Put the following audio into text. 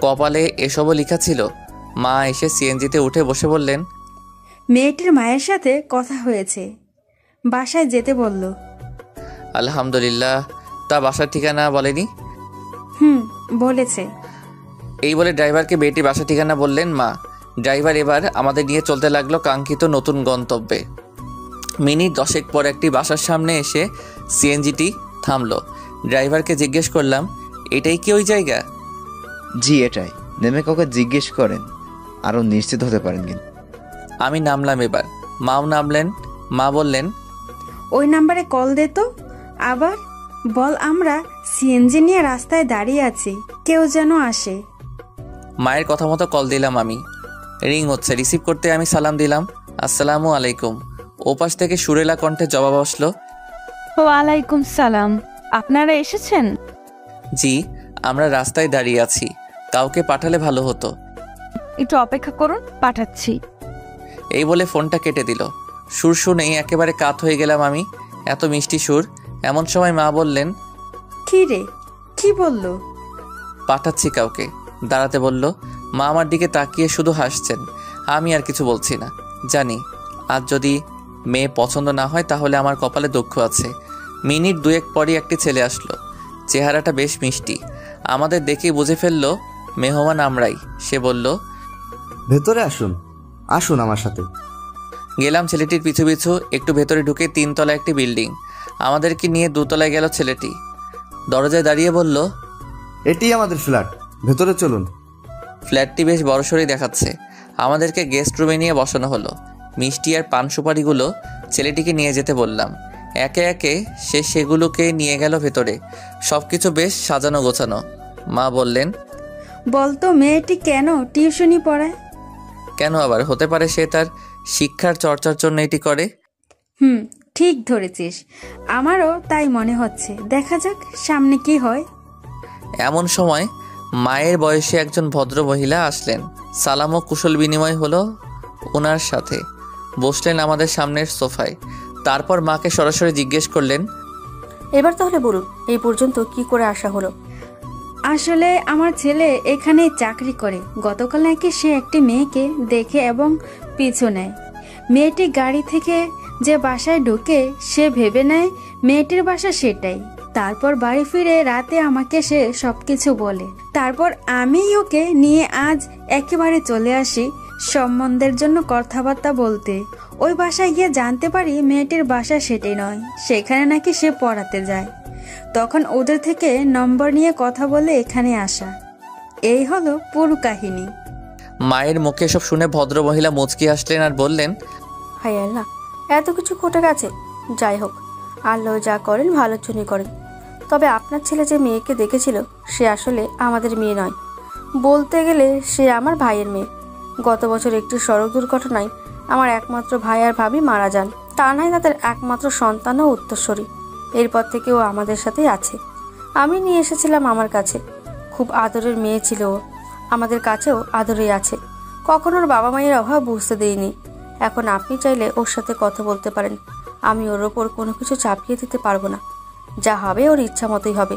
কপালে এসবও লেখা ছিল। মা এসে সিএনজিতে উঠে বসে বললেন, মেয়েটির মায়ের সাথে কথা হয়েছে, বাসায় যেতে বলল। আলহামদুলিল্লাহ। তা বাসার ঠিকানা বলেনি? বলেছে। এই বলে ড্রাইভারকে মেয়েটির বাসার ঠিকানা বললেন মা। ড্রাইভার এবার আমাদের নিয়ে চলতে লাগলো কাঙ্ক্ষিত নতুন গন্তব্যে। মিনিট 10 পর একটি বাসার সামনে এসে সিএনজিটি থামলো। ড্রাইভারকে জিজ্ঞেস করলাম, এটাই কি ওই জায়গা? জি এটাই। নেমে কাউকে জিজ্ঞেস করেন, আরও নিশ্চিত হতে পারেন। কিন্তু আমি নামলাম। এবার মাও নামলেন। মা বললেন, ওই নাম্বারে কল দে তো। আবার বল আমরা সিএনজি নিয়ে রাস্তায় দাঁড়িয়ে আছি, কেউ যেন আসে। মায়ের কথা মতো কল দিলাম আমি। রিং হচ্ছে। রিসিভ করতে আমি সালাম দিলাম, আসসালামু আলাইকুম। ওপাশ থেকে সুরেলা কণ্ঠে জবাব আসলো, ওয়ালাইকুম সালাম। আপনারা এসেছেন? জি, আমরা রাস্তায় দাঁড়িয়ে আছি, কাউকে পাঠালে ভালো হতো। একটু অপেক্ষা করুন, পাঠাচ্ছি। এই বলে ফোনটা কেটে দিল। সুর শুনেই একেবারে কাত হয়ে গেলাম আমি। এত মিষ্টি সুর। এমন সময় মা বললেন, কি রে, কি বললো? পাঠাচ্ছি কাউকে, দাঁড়াতে বলল। মা আমার দিকে তাকিয়ে শুধু হাসছেন। আমি আর কিছু বলছি না। জানি আজ যদি মেয়ে পছন্দ না হয় তাহলে আমার কপালে দুঃখ আছে। মিনিট 2 পরই একটি ছেলে আসলো। চেহারাটা বেশ মিষ্টি। আমাদের দেখেই বুঝে ফেললো মেহমান আমরাই। সে বলল, ভেতরে আসুন, আসুন আমার সাথে। গেলাম ছেলেটির পিছু পিছু। একটু ভেতরে ঢুকে 3 তলা একটি বিল্ডিং। আমাদেরকে নিয়ে 2 তলায় গেল ছেলেটি। দরজায় দাঁড়িয়ে বলল, এটি আমাদের ফ্ল্যাট, ভেতরে চলুন। ফ্ল্যাটটি বেশ বড়সড়ই দেখাচ্ছে। আমাদেরকে গেস্ট রুমে নিয়ে বসানো হলো। মিষ্টি আর পান সুপারিগুলো ছেলেটিকে নিয়ে যেতে বললাম। একে একে সে সেগুলোকে নিয়ে গেল ভেতরে। সব কিছু বেশ সাজানো গোছানো। মা বললেন, বলতো মেয়েটি কেন টিউশনি পড়ায়? কেন আবার? হতে পারে সে তার শিক্ষার চর্চার জন্য এটি করে। ঠিক ধরেছিস, আমারও তাই মনে হচ্ছে। দেখা যাক সামনে কি হয়। এমন সময় মায়ের বয়সে একজন ভদ্র মহিলা আসলেন। সালাম ও কুশল বিনিময় হলো ওনার সাথে। বসলেন আমাদের সামনের সোফায়। তারপর মাকে সরাসরি জিজ্ঞেস করলেন, এবার তাহলে বলুন, এই পর্যন্ত কি করে আসা হলো? আসলে আমার ছেলে এখানে চাকরি করে। গতকাল নাকি সে একটি মেয়েকে দেখে এবং পিছু নেয়। মেয়েটি গাড়ি থেকে যে বাসায় ঢুকে সে ভেবে নেয় মেয়েটির বাসা সেটাই। তারপর বাড়ি ফিরে রাতে আমাকে সে সবকিছু বলে। তারপর আমি ওকে নিয়ে আজ একেবারে চলে আসি সম্বন্ধের জন্য কথাবার্তা বলতে। ওই বাসায় গিয়ে জানতে পারি মেয়েটির বাসা সেটাই নয়, সেখানে নাকি সে পড়াতে যায়। তখন ওদের থেকে নম্বর নিয়ে কথা বলে এখানে আসা। এই হলো পুরো কাহিনী। মায়ের মুখে সব শুনে ভদ্র মহিলা মুচকি হাসলেন আর বললেন, হাই আল্লাহ, এত কিছু ঘটে গেছে। যাই হোক, আল্লাহ যা করেন ভালোর জন্যই করেন। তবে আপনার ছেলে যে মেয়েকে দেখেছিল সে আসলে আমাদের মেয়ে নয়, বলতে গেলে সে আমার ভাইয়ের মেয়ে। গত বছর একটি সড়ক দুর্ঘটনায় আমার একমাত্র ভাই আর ভাবি মারা যান। তা নয় তাদের একমাত্র সন্তান ও উত্তরসূরি। এরপর থেকে ও আমাদের সাথেই আছে। আমি নিয়ে এসেছিলাম আমার কাছে। খুব আদরের মেয়ে ছিল ও, আমাদের কাছেও আদরেই আছে। কখনো ওর বাবা মায়ের অভাব বুঝতে দেইনি। এখন আপনি চাইলে ওর সাথে কথা বলতে পারেন। আমি ওর ওপর কোনো কিছু চাপিয়ে দিতে পারবো না। যা হবে ওর ইচ্ছা মতোই হবে।